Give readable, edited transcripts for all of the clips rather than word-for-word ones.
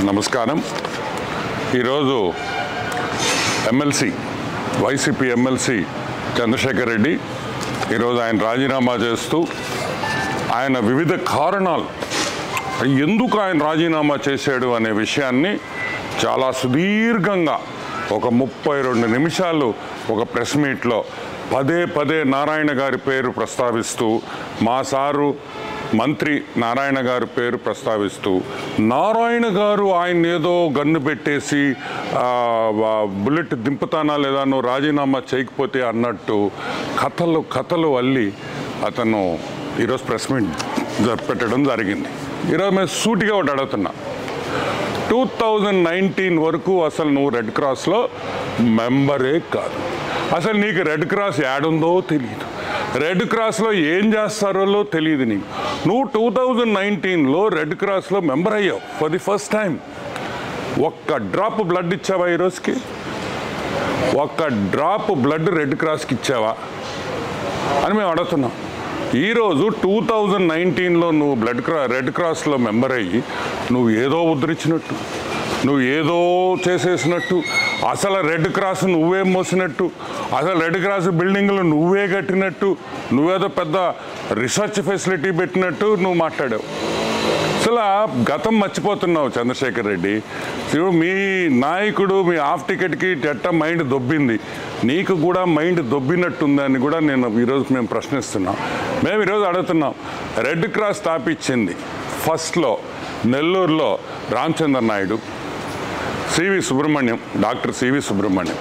నమస్కారం. ఈరోజు MLC YCP MLC Chandrashekar Reddy ఈరోజు ఆయన రాజీనామా చేస్తూ ఆయన వివిధ కారణాలు ఎందుకు ఆయన రాజీనామా చేశాడు అనే విషయాన్ని చాలా సుదీర్ఘంగా ఒక 32 నిమిషాలు ఒక ప్రెస్ మీట్లో పదే నారాయణ గారి పేరు ప్రస్తావిస్తూ మా సారు మంత్రి నారాయణ గారి పేరు ప్రస్తావిస్తూ నారాయణ గారు ఆయన ఏదో గన్ను పెట్టేసి బుల్లెట్ దింపుతానా లేదా నువ్వు రాజీనామా చేయకపోతే అన్నట్టు కథలు అల్లి అతను ఈరోజు ప్రెస్ మీట్ పెట్టడం జరిగింది. ఈరోజు మేము సూటిగా ఒకటి అడుగుతున్నా, 2019 వరకు అసలు నువ్వు రెడ్ క్రాస్లో మెంబరే కాదు. అసలు నీకు రెడ్ క్రాస్ యాడుందో తెలియదు, రెడ్ క్రాస్లో ఏం చేస్తారో తెలియదు. నువ్వు 2019లో రెడ్ క్రాస్లో మెంబర్ అయ్యావు ఫర్ ది ఫస్ట్ టైం. ఒక్క డ్రాప్ బ్లడ్ ఇచ్చావా ఈరోజుకి? ఒక్క డ్రాప్ బ్లడ్ రెడ్ క్రాస్కి ఇచ్చావా అని మేము అడుగుతున్నాం. ఈరోజు 2019లో నువ్వు రెడ్ క్రాస్లో మెంబర్ అయ్యి నువ్వు ఏదో ఉద్ధరించినట్టు, నువ్వు ఏదో చేసేసినట్టు, అసలు రెడ్ క్రాస్ నువ్వే మోసినట్టు, అసలు రెడ్ క్రాస్ బిల్డింగ్లు నువ్వే కట్టినట్టు, నువ్వేదో పెద్ద రీసెర్చ్ ఫెసిలిటీ పెట్టినట్టు నువ్వు మాట్లాడావు. అసలు గతం మర్చిపోతున్నావు చంద్రశేఖర్ రెడ్డి. మీ నాయకుడు మీ హాఫ్ టికెట్కి ఎట్ట మైండ్ దొబ్బింది, నీకు కూడా మైండ్ దొబ్బినట్టుందని కూడా మేము ప్రశ్నిస్తున్నాం. మేము ఈరోజు అడుగుతున్నాం, రెడ్ క్రాస్ స్థాపించింది ఫస్ట్లో నెల్లూరులో రామచంద్ర నాయుడు, డాక్టర్ సివి సుబ్రహ్మణ్యం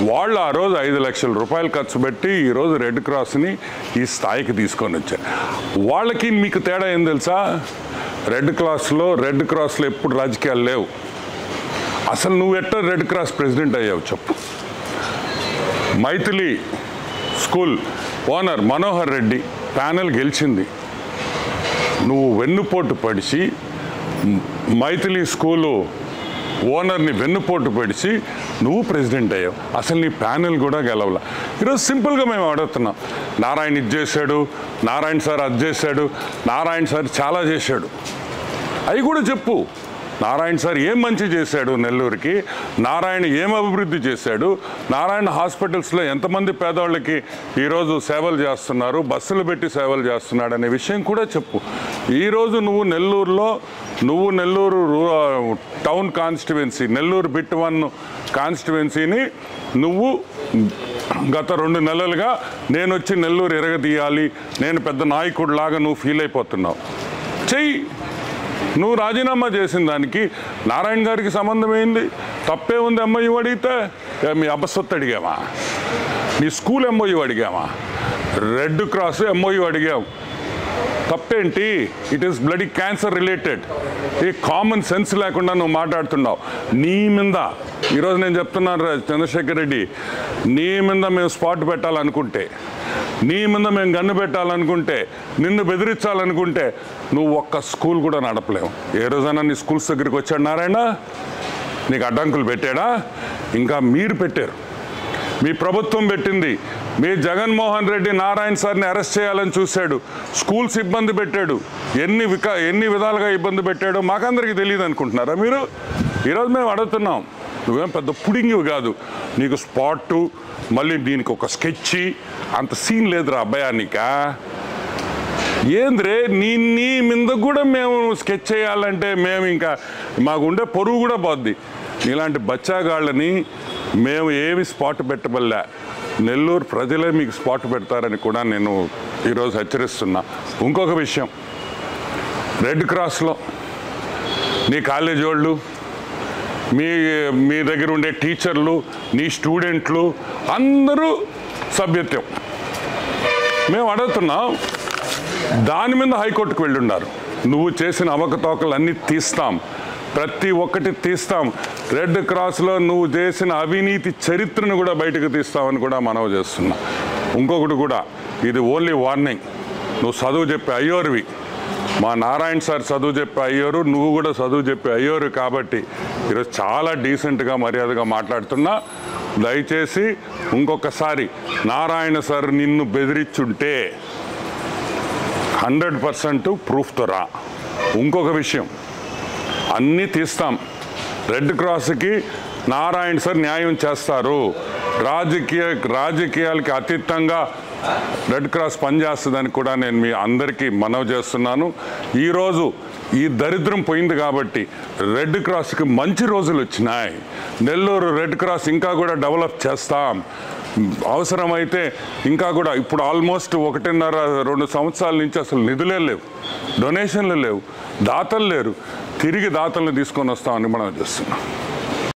వాళ్ళు ఆ రోజు 5 లక్షల రూపాయలు ఖర్చు పెట్టి ఈరోజు రెడ్ క్రాస్ని ఈ స్థాయికి తీసుకొని వచ్చారు. వాళ్ళకి మీకు తేడా ఏం తెలుసా? రెడ్ క్రాస్లో ఎప్పుడు రాజకీయాలు లేవు. అసలు నువ్వు ఎట్లా రెడ్ క్రాస్ ప్రెసిడెంట్ అయ్యావు చెప్పు? Maithili school owner Manohar Reddy panel గెలిచింది, నువ్వు వెన్నుపోటు పడిచి మైథిలి స్కూలు ఓనర్ని వెన్నుపోటు పడిచి నువ్వు ప్రెసిడెంట్ అయ్యావు. అసలు నీ ప్యానెల్ కూడా గెలవల. ఈరోజు సింపుల్గా మేము అడుగుతున్నాం, నారాయణ ఇది చేశాడు, నారాయణ సార్ అది చేశాడు, నారాయణ సార్ చాలా చేశాడు, అవి కూడా చెప్పు. నారాయణ సార్ ఏం మంచి చేశాడు నెల్లూరుకి, నారాయణ ఏం అభివృద్ధి చేశాడు, నారాయణ హాస్పిటల్స్లో ఎంతమంది పేదవాళ్ళకి ఈరోజు సేవలు చేస్తున్నారు, బస్సులు పెట్టి సేవలు చేస్తున్నాడు అనే విషయం కూడా చెప్పు. ఈరోజు నువ్వు Nellore town constituency, Nellore bit 1 కాన్స్టిట్యువెన్సీని నువ్వు గత 2 నెలలుగా నేను వచ్చి నెల్లూరు ఎరగదీయాలి, నేను పెద్ద నాయకుడిలాగా నువ్వు ఫీల్ అయిపోతున్నావు. చెయ్యి. నువ్వు రాజీనామా చేసిన దానికి నారాయణ గారికి సంబంధం ఏంది? తప్పే ఉంది. ఎంఓయూ అడిగితే మీ అబ్బసొత్తు అడిగావా? నీ స్కూల్ ఎంఓయూ అడిగావా? రెడ్ క్రాస్ ఎంఓయూ అడిగావు, తప్పేంటి? It is bloody cancer related. ఈ కామన్ సెన్స్ లేకుండా నువ్వు మాట్లాడుతున్నావు. నీ మీద ఈరోజు నేను చెప్తున్నాను చంద్రశేఖర్ రెడ్డి, నీ మీద మేము స్పాట్ పెట్టాలనుకుంటే, నీ మీద మేము గన్ను పెట్టాలనుకుంటే, నిన్ను బెదిరించాలనుకుంటే నువ్వు ఒక్క స్కూల్ కూడా నడపలేవు. ఏ రోజైనా నీ స్కూల్స్ దగ్గరికి వచ్చాడు నారాయణ? నీకు అడ్డంకులు పెట్టాడా? ఇంకా మీరు పెట్టారు, మీ ప్రభుత్వం పెట్టింది. మీ జగన్మోహన్ రెడ్డి నారాయణ సార్ని అరెస్ట్ చేయాలని చూశాడు, స్కూల్స్ ఇబ్బంది పెట్టాడు, ఎన్ని విధాలుగా ఇబ్బంది పెట్టాడో మాకందరికీ తెలియదు అనుకుంటున్నారా మీరు? ఈరోజు మేము అడుగుతున్నాం, నువ్వేం పెద్ద పుడింగివి కాదు, నీకు స్పాటు మళ్ళీ దీనికి ఒక స్కెచ్చి అంత సీన్ లేదురా అబ్బాయా నీకా? ఏంద్రే నీ మీద కూడా మేము స్కెచ్ చేయాలంటే మేము ఇంకా మాకుండే పొరుగు కూడా పోద్ది. ఇలాంటి బచ్చాగాళ్ళని మేము ఏమి స్పాట్ పెట్టబల్లా, నెల్లూరు ప్రజలే మీకు స్పాట్ పెడతారని కూడా నేను ఈరోజు హెచ్చరిస్తున్నా. ఇంకొక విషయం, రెడ్ క్రాస్లో నీ కాలేజీ వాళ్ళు, మీ దగ్గర ఉండే టీచర్లు, నీ స్టూడెంట్లు అందరూ సభ్యత్వం. మేము అడుగుతున్నాం, దాని మీద హైకోర్టుకు వెళ్ళున్నారు. నువ్వు చేసిన అవకతవకలన్నీ తీస్తాం, ప్రతి ఒక్కటి తీస్తాం. రెడ్ క్రాస్లో నువ్వు చేసిన అవినీతి చరిత్రను కూడా బయటకు తీస్తామని కూడా మనవి చేస్తున్నా. ఇంకొకటి కూడా, ఇది ఓన్లీ వార్నింగ్. నువ్వు చదువు చెప్పే అయ్యోరువి, మా నారాయణ సార్ చదువు చెప్పే అయ్యోరు, నువ్వు కూడా చదువు చెప్పే అయ్యోరు. కాబట్టి ఈరోజు చాలా డీసెంట్గా మర్యాదగా మాట్లాడుతున్నా. దయచేసి ఇంకొకసారి నారాయణ సార్ నిన్ను బెదిరించుంటే 100% ప్రూఫ్తో రా. ఇంకొక విషయం, అన్నీ తీస్తాం, రెడ్ క్రాస్కి నారాయణ సార్ న్యాయం చేస్తారు. రాజకీయాలకి అతీతంగా రెడ్ క్రాస్ పనిచేస్తుందని కూడా నేను మీ అందరికీ మనవి చేస్తున్నాను. ఈరోజు ఈ దరిద్రం పోయింది కాబట్టి రెడ్ క్రాస్కి మంచి రోజులు వచ్చినాయి. నెల్లూరు రెడ్ క్రాస్ ఇంకా కూడా డెవలప్ చేస్తాం. అవసరమైతే ఇంకా కూడా ఇప్పుడు ఆల్మోస్ట్ 1.5-2 సంవత్సరాల నుంచి అసలు నిధులే లేవు, డొనేషన్లు లేవు, దాతలు లేరు. తిరిగి దాతలను తీసుకొని వస్తామని మనం చేస్తున్నాం.